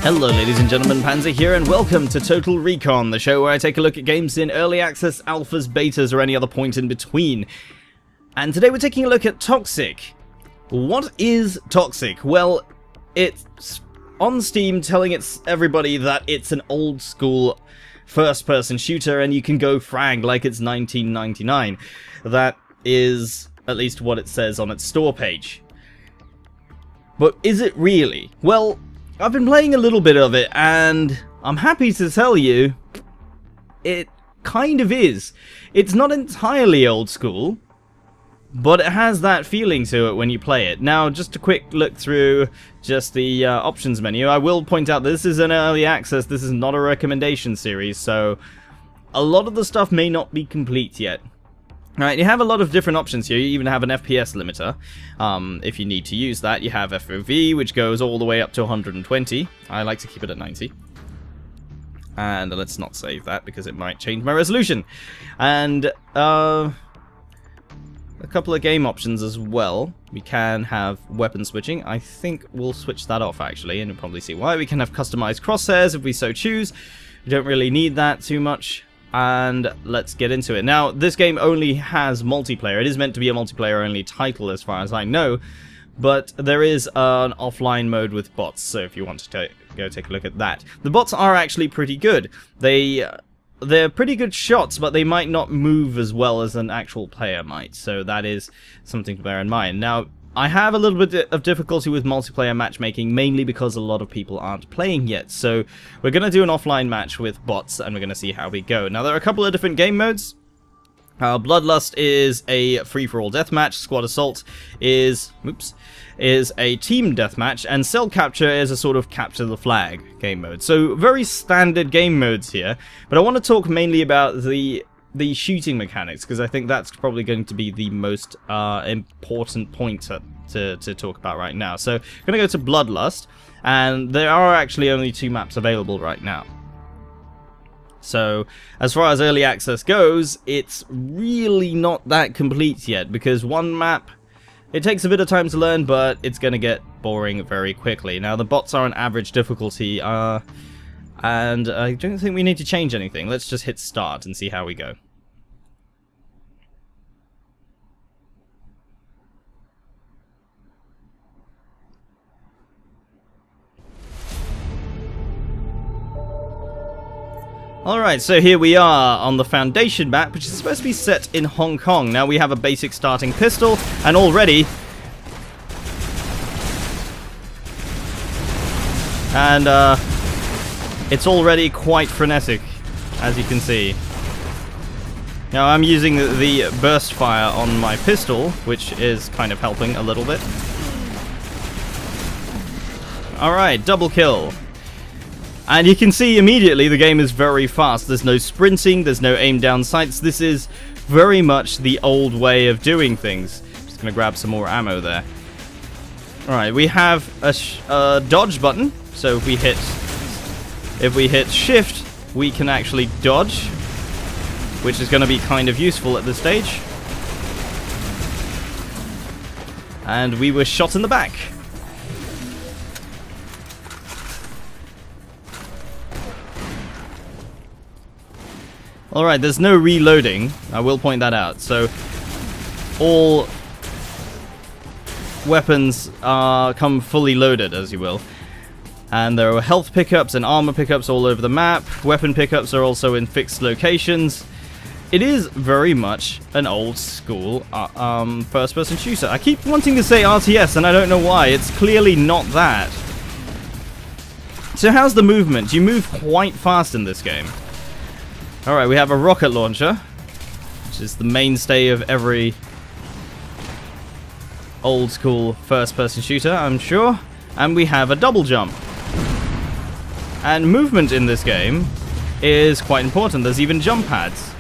Hello ladies and gentlemen, Panzer here and welcome to Total Recon, the show where I take a look at games in early access, alphas, betas or any other point in between. And today we're taking a look at Toxikk. What is Toxikk? Well, it's on Steam telling everybody that it's an old school first-person shooter and you can go frag like it's 1999. That is at least what it says on its store page. But is it really? Well, I've been playing a little bit of it, and I'm happy to tell you, it kind of is. It's not entirely old school, but it has that feeling to it when you play it. Now, just a quick look through just the options menu. I will point out this is an early access, this is not a recommendation series, so a lot of the stuff may not be complete yet. Right, you have a lot of different options here. You even have an FPS limiter, if you need to use that. You have FOV, which goes all the way up to 120. I like to keep it at 90. And let's not save that, because it might change my resolution. And a couple of game options as well. We can have weapon switching. I think we'll switch that off, actually, and you'll probably see why. We can have customized crosshairs if we so choose. We don't really need that too much. And let's get into it. Now, this game only has multiplayer. It is meant to be a multiplayer-only title as far as I know, but there is an offline mode with bots, so if you want to go take a look at that. The bots are actually pretty good. They're pretty good shots, but they might not move as well as an actual player might, so that is something to bear in mind. Now, I have a little bit of difficulty with multiplayer matchmaking, mainly because a lot of people aren't playing yet. So we're going to do an offline match with bots, and we're going to see how we go. Now, there are a couple of different game modes. Bloodlust is a free-for-all deathmatch. Squad Assault is a team deathmatch, and Cell Capture is a sort of capture the flag game mode. So very standard game modes here, but I want to talk mainly about the shooting mechanics, because I think that's probably going to be the most important point to talk about right now. So I'm going to go to Bloodlust, and there are actually only 2 maps available right now. So as far as early access goes, it's really not that complete yet, because one map, it takes a bit of time to learn, but it's going to get boring very quickly. Now, the bots are on average difficulty, and I don't think we need to change anything. Let's just hit start and see how we go. Alright, so here we are on the Foundation map, which is supposed to be set in Hong Kong. Now we have a basic starting pistol, and already... it's already quite frenetic, as you can see. Now I'm using the burst fire on my pistol, which is kind of helping a little bit. Alright, double kill. And you can see immediately the game is very fast. There's no sprinting, there's no aim down sights. This is very much the old way of doing things. Just gonna grab some more ammo there. Alright, we have a dodge button. So if we hit shift, we can actually dodge, which is gonna be kind of useful at this stage. And we were shot in the back. Alright, there's no reloading, I will point that out, so all weapons come fully loaded, as you will. And there are health pickups and armor pickups all over the map. Weapon pickups are also in fixed locations. It is very much an old school first-person shooter. I keep wanting to say RTS, and I don't know why, it's clearly not that. So how's the movement? You move quite fast in this game. Alright, we have a rocket launcher, which is the mainstay of every old school first-person shooter, I'm sure. And we have a double jump. And movement in this game is quite important. There's even jump pads.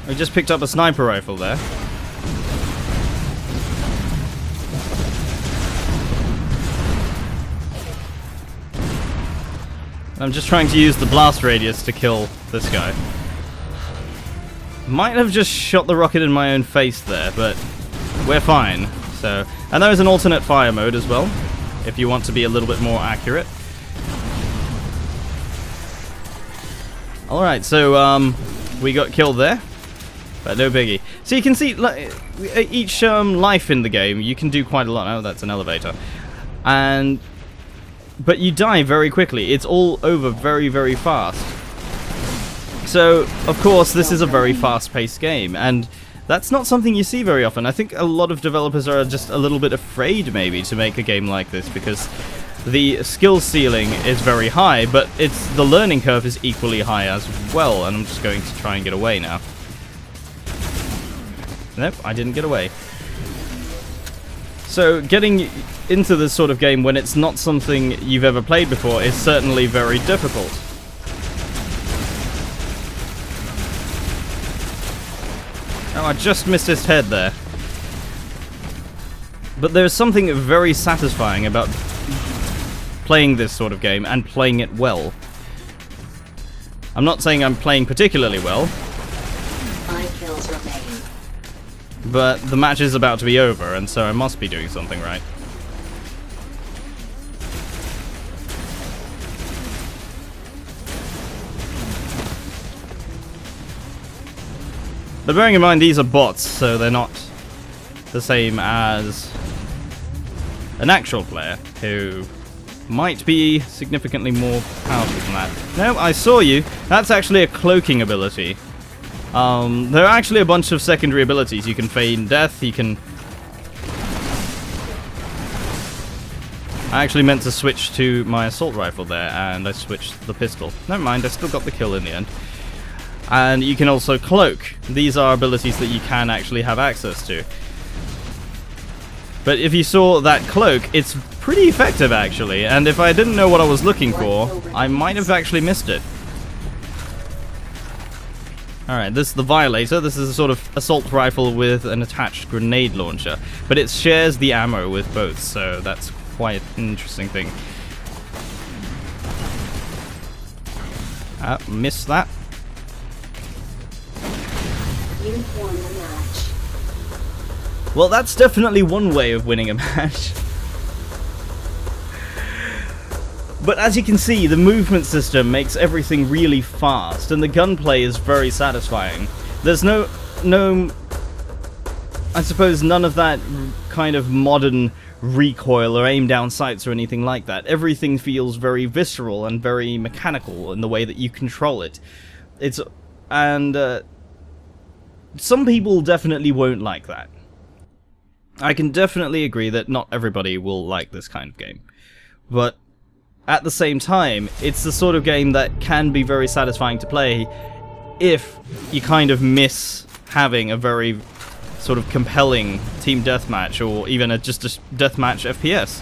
We just picked up a sniper rifle there. I'm just trying to use the blast radius to kill this guy. Might have just shot the rocket in my own face there, but we're fine. So And there is an alternate fire mode as well, if you want to be a little bit more accurate. Alright, so we got killed there, but no biggie. So you can see each life in the game, you can do quite a lot. Oh, that's an elevator. But you die very quickly. It's all over very, very fast. So, of course, this is a very fast-paced game, and that's not something you see very often. I think a lot of developers are just a little bit afraid, maybe, to make a game like this, because the skill ceiling is very high, but the learning curve is equally high as well, and I'm just going to try and get away now. Nope, I didn't get away. So, getting into this sort of game when it's not something you've ever played before is certainly very difficult. Oh, I just missed his head there. But there's something very satisfying about playing this sort of game and playing it well. I'm not saying I'm playing particularly well. 5 kills remain. But the match is about to be over, and so I must be doing something right. But bearing in mind these are bots, so they're not the same as an actual player who might be significantly more powerful than that. No, I saw you. That's actually a cloaking ability. There are actually a bunch of secondary abilities. You can feign death, you can... I actually meant to switch to my assault rifle there, and I switched the pistol. Never mind, I still got the kill in the end. And you can also cloak. These are abilities that you can actually have access to. But if you saw that cloak, it's pretty effective actually, and if I didn't know what I was looking for, I might have actually missed it. Alright, this is the Violator. This is a sort of assault rifle with an attached grenade launcher, but it shares the ammo with both, so that's quite an interesting thing. Missed that. You won the match. Well, that's definitely one way of winning a match. But as you can see, the movement system makes everything really fast, and the gunplay is very satisfying. There's no, I suppose none of that kind of modern recoil or aim down sights or anything like that. Everything feels very visceral and very mechanical in the way that you control it. Some people definitely won't like that. I can definitely agree that not everybody will like this kind of game. But at the same time, it's the sort of game that can be very satisfying to play if you kind of miss having a very sort of compelling team deathmatch or even just a deathmatch FPS,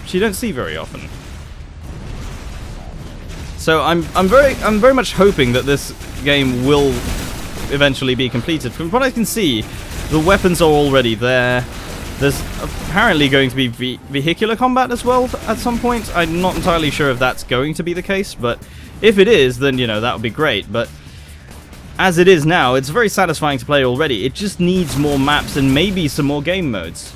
which you don't see very often. So I'm very much hoping that this game will eventually be completed. From what I can see, the weapons are already there. There's apparently going to be vehicular combat as well at some point. I'm not entirely sure if that's going to be the case, but if it is, then, you know, that would be great. But as it is now, it's very satisfying to play already. It just needs more maps and maybe some more game modes.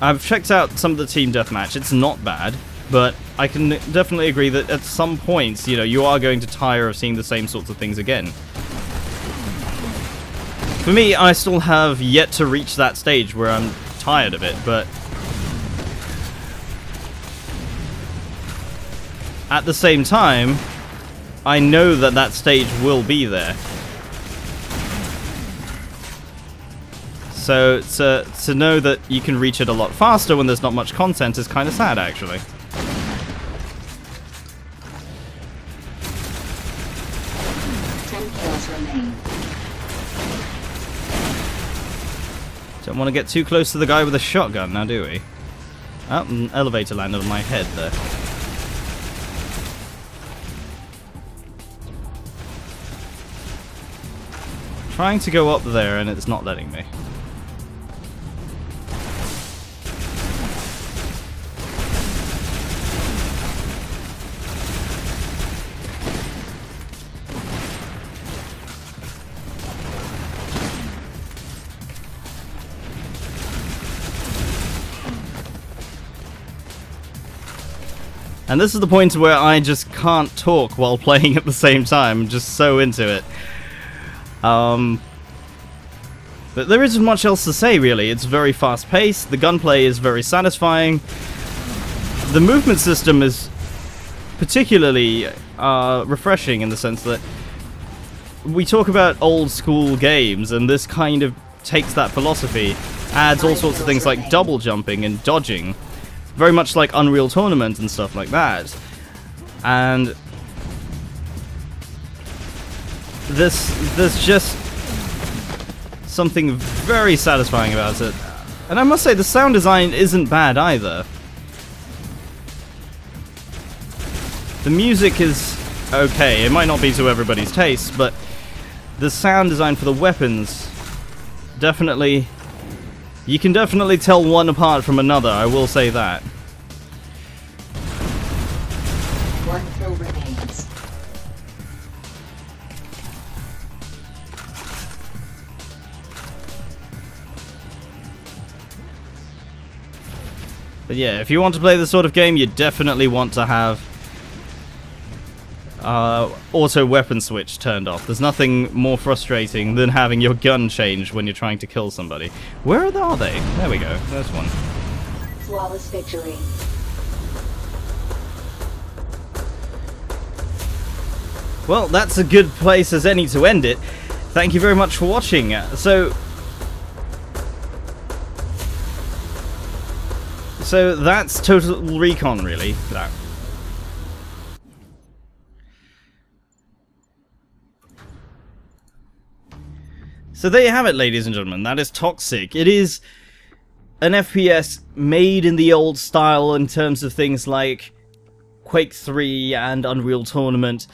I've checked out some of the team deathmatch. It's not bad, but I can definitely agree that at some points, you know, you are going to tire of seeing the same sorts of things again. For me, I still have yet to reach that stage where I'm tired of it, but at the same time, I know that that stage will be there. So to know that you can reach it a lot faster when there's not much content is kind of sad, actually. Don't want to get too close to the guy with a shotgun now, do we? Oh, an elevator landed on my head there. Trying to go up there and it's not letting me. And this is the point where I just can't talk while playing at the same time. I'm just so into it. But there isn't much else to say, really. It's very fast-paced, the gunplay is very satisfying, the movement system is particularly refreshing in the sense that we talk about old-school games, and this kind of takes that philosophy, adds all sorts of things like double jumping and dodging, very much like Unreal Tournament and stuff like that. And there's just something very satisfying about it. And I must say, the sound design isn't bad either. The music is okay. It might not be to everybody's taste, but the sound design for the weapons, definitely, you can definitely tell one apart from another, I will say that. One kill remains. But yeah, if you want to play this sort of game, you definitely want to have auto weapon switch turned off. There's nothing more frustrating than having your gun change when you're trying to kill somebody. Where are they? There we go. There's one. Flawless victory. Well, that's a good place as any to end it. Thank you very much for watching. So that's Total Recon, really. That. So there you have it, ladies and gentlemen. That is Toxikk. It is an FPS made in the old style in terms of things like Quake 3 and Unreal Tournament.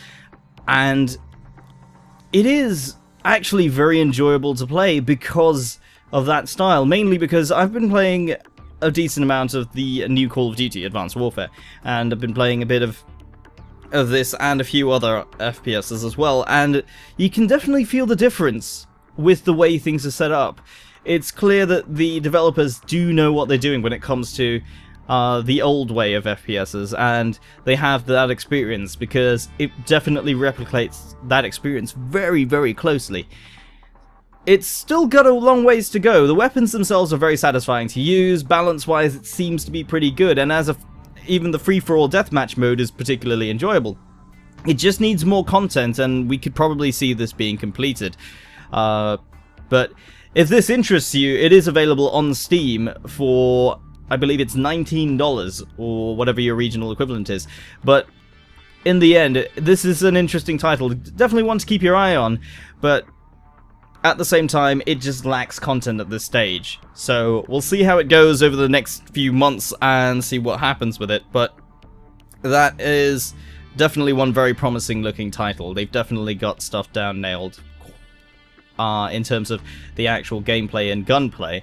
And it is actually very enjoyable to play because of that style. Mainly because I've been playing a decent amount of the new Call of Duty Advanced Warfare, and I've been playing a bit of this and a few other FPSs as well, and you can definitely feel the difference with the way things are set up. It's clear that the developers do know what they're doing when it comes to the old way of FPSs, and they have that experience because it definitely replicates that experience very, very closely. It's still got a long ways to go. The weapons themselves are very satisfying to use. Balance-wise, it seems to be pretty good, and even the free-for-all deathmatch mode is particularly enjoyable. It just needs more content, and we could probably see this being completed. But if this interests you, it is available on Steam for, I believe it's $19, or whatever your regional equivalent is. But in the end, this is an interesting title. Definitely one to keep your eye on, but at the same time, it just lacks content at this stage. So we'll see how it goes over the next few months and see what happens with it. But that is definitely one very promising looking title. They've definitely got stuff down nailed in terms of the actual gameplay and gunplay.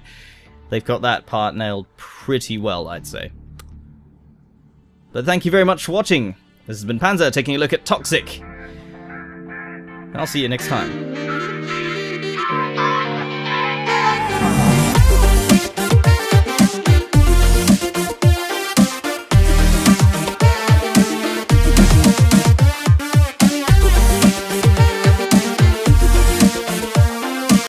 They've got that part nailed pretty well, I'd say. But thank you very much for watching. This has been Panzer taking a look at Toxikk. I'll see you next time.